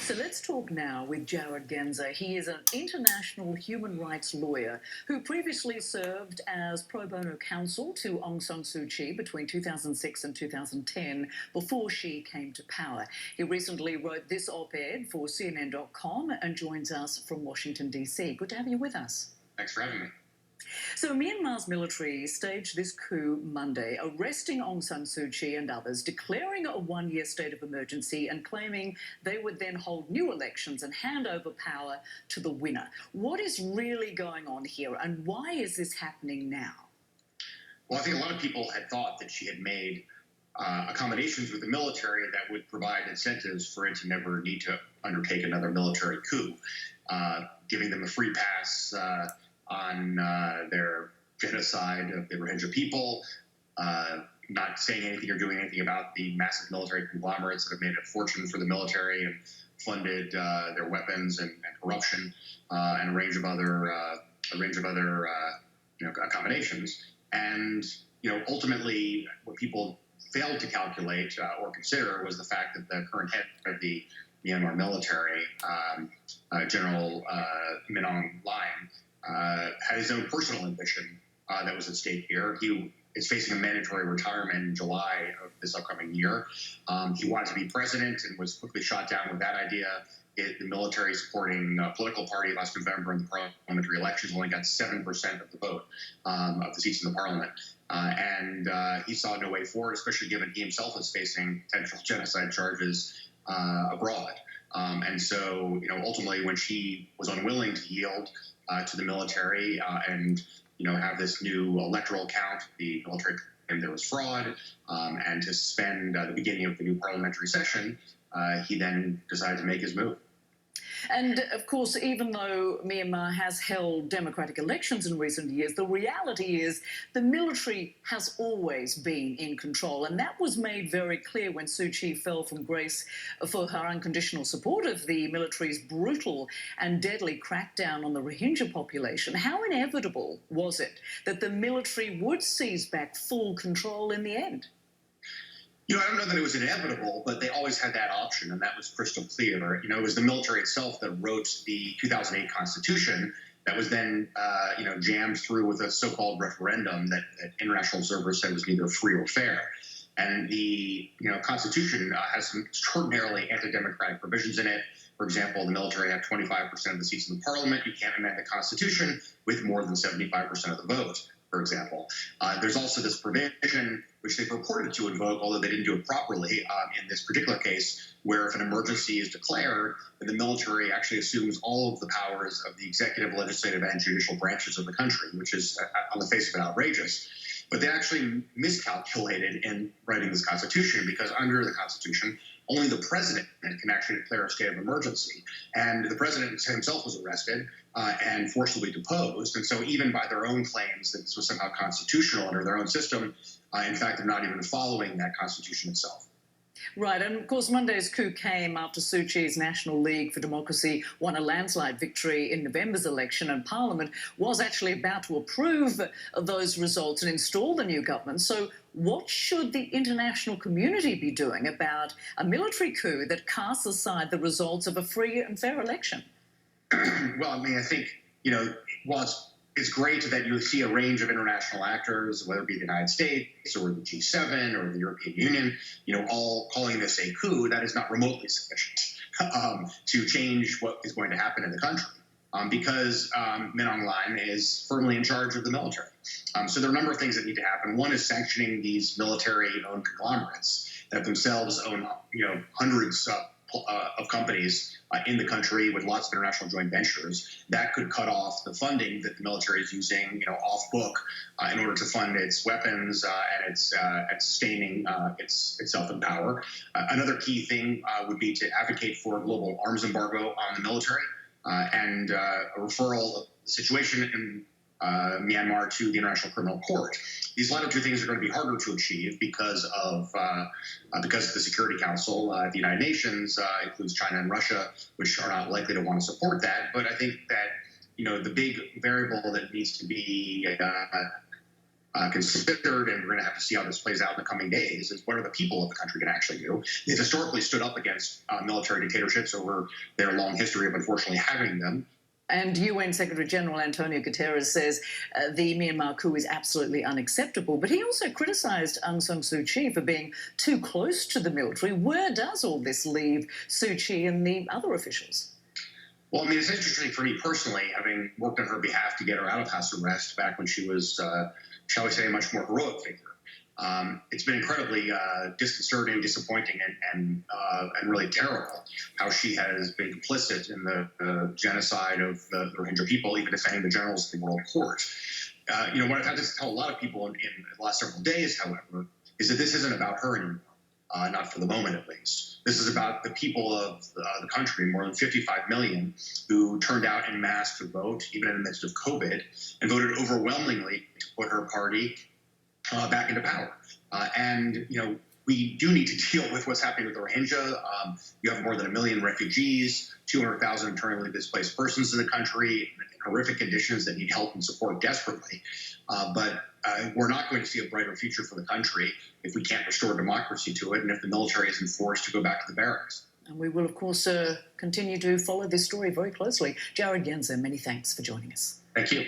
So let's talk now with Jared Genser. He is an international human rights lawyer who previously served as pro bono counsel to Aung San Suu Kyi between 2006 and 2010 before she came to power. He recently wrote this op-ed for CNN.com and joins us from Washington, D.C. Good to have you with us. Thanks for having me. So Myanmar's military staged this coup Monday, arresting Aung San Suu Kyi and others, declaring a one-year state of emergency and claiming they would then hold new elections and hand over power to the winner. What is really going on here, and why is this happening now? Well, I think a lot of people had thought that she had made accommodations with the military that would provide incentives for it to never need to undertake another military coup, giving them a free pass on their genocide of the Rohingya people, not saying anything or doing anything about the massive military conglomerates that have made a fortune for the military and funded their weapons and corruption and a range of other accommodations. And ultimately, what people failed to calculate or consider was the fact that the current head of the Myanmar military, General Min Aung Hlaing, had his own personal ambition that was at stake here. He is facing a mandatory retirement in July of this upcoming year. He wanted to be president and was quickly shot down with that idea. The military supporting political party last November in the parliamentary elections only got 7% of the vote of the seats in the parliament. And he saw no way forward, especially given he himself is facing potential genocide charges abroad. And so, ultimately, when she was unwilling to yield to the military and have this new electoral count, the military claimed there was fraud, and to suspend the beginning of the new parliamentary session, he then decided to make his move. And, of course, even though Myanmar has held democratic elections in recent years, the reality is the military has always been in control. And that was made very clear when Suu Kyi fell from grace for her unconditional support of the military's brutal and deadly crackdown on the Rohingya population. How inevitable was it that the military would seize back full control in the end? I don't know that it was inevitable, but they always had that option, and that was crystal clear. It was the military itself that wrote the 2008 Constitution that was then, jammed through with a so-called referendum that international observers said was neither free or fair. And the Constitution has some extraordinarily anti-democratic provisions in it. For example, the military have 25% of the seats in the parliament. You can't amend the Constitution with more than 75% of the vote, for example. There's also this provision, which they purported to invoke, although they didn't do it properly in this particular case, where if an emergency is declared, then the military actually assumes all of the powers of the executive, legislative, and judicial branches of the country, which is, on the face of it, outrageous. But they actually miscalculated in writing this Constitution, because under the Constitution, only the president can actually declare a state of emergency. And the president himself was arrested and forcibly deposed. And so even by their own claims that this was somehow constitutional under their own system, in fact, they're not even following that Constitution itself. Right, and of course Monday's coup came after Suu Kyi's National League for Democracy won a landslide victory in November's election, and Parliament was actually about to approve those results and install the new government. So what should the international community be doing about a military coup that casts aside the results of a free and fair election? Well, I think, while it's great that you see a range of international actors, whether it be the United States or the G7 or the European Union, all calling this a coup, that is not remotely sufficient to change what is going to happen in the country. Because Min Aung Hlaing is firmly in charge of the military. So there are a number of things that need to happen. One is sanctioning these military-owned conglomerates that themselves own, hundreds of companies in the country with lots of international joint ventures. That could cut off the funding that the military is using, off book, in order to fund its weapons and its sustaining itself in power. Another key thing would be to advocate for a global arms embargo on the military and a referral of the situation in Myanmar to the International Criminal Court. These latter two things are going to be harder to achieve because of the Security Council at the United Nations includes China and Russia, which are not likely to want to support that. But I think that the big variable that needs to be considered, and we're going to have to see how this plays out in the coming days, is what are the people of the country going to actually do? They've historically stood up against military dictatorships over their long history of unfortunately having them. And UN Secretary General Antonio Guterres says the Myanmar coup is absolutely unacceptable, but he also criticised Aung San Suu Kyi for being too close to the military. Where does all this leave Suu Kyi and the other officials? Well, I mean, it's interesting for me personally, having worked on her behalf to get her out of house arrest back when she was, shall we say, a much more heroic figure. It's been incredibly disconcerting, disappointing, and really terrible how she has been complicit in the genocide of the Rohingya people, even defending the generals of the World Court. What I've had to tell a lot of people in the last several days, however, is that this isn't about her anymore. Not for the moment, at least. This is about the people of the country, more than 55 million, who turned out en masse to vote, even in the midst of COVID, and voted overwhelmingly to put her party back into power. We do need to deal with what's happening with the Rohingya. You have more than 1 million refugees, 200,000 internally displaced persons in the country, in horrific conditions that need help and support desperately. But we're not going to see a brighter future for the country if we can't restore democracy to it and if the military isn't forced to go back to the barracks. And we will, of course, continue to follow this story very closely. Jared Genser, many thanks for joining us. Thank you.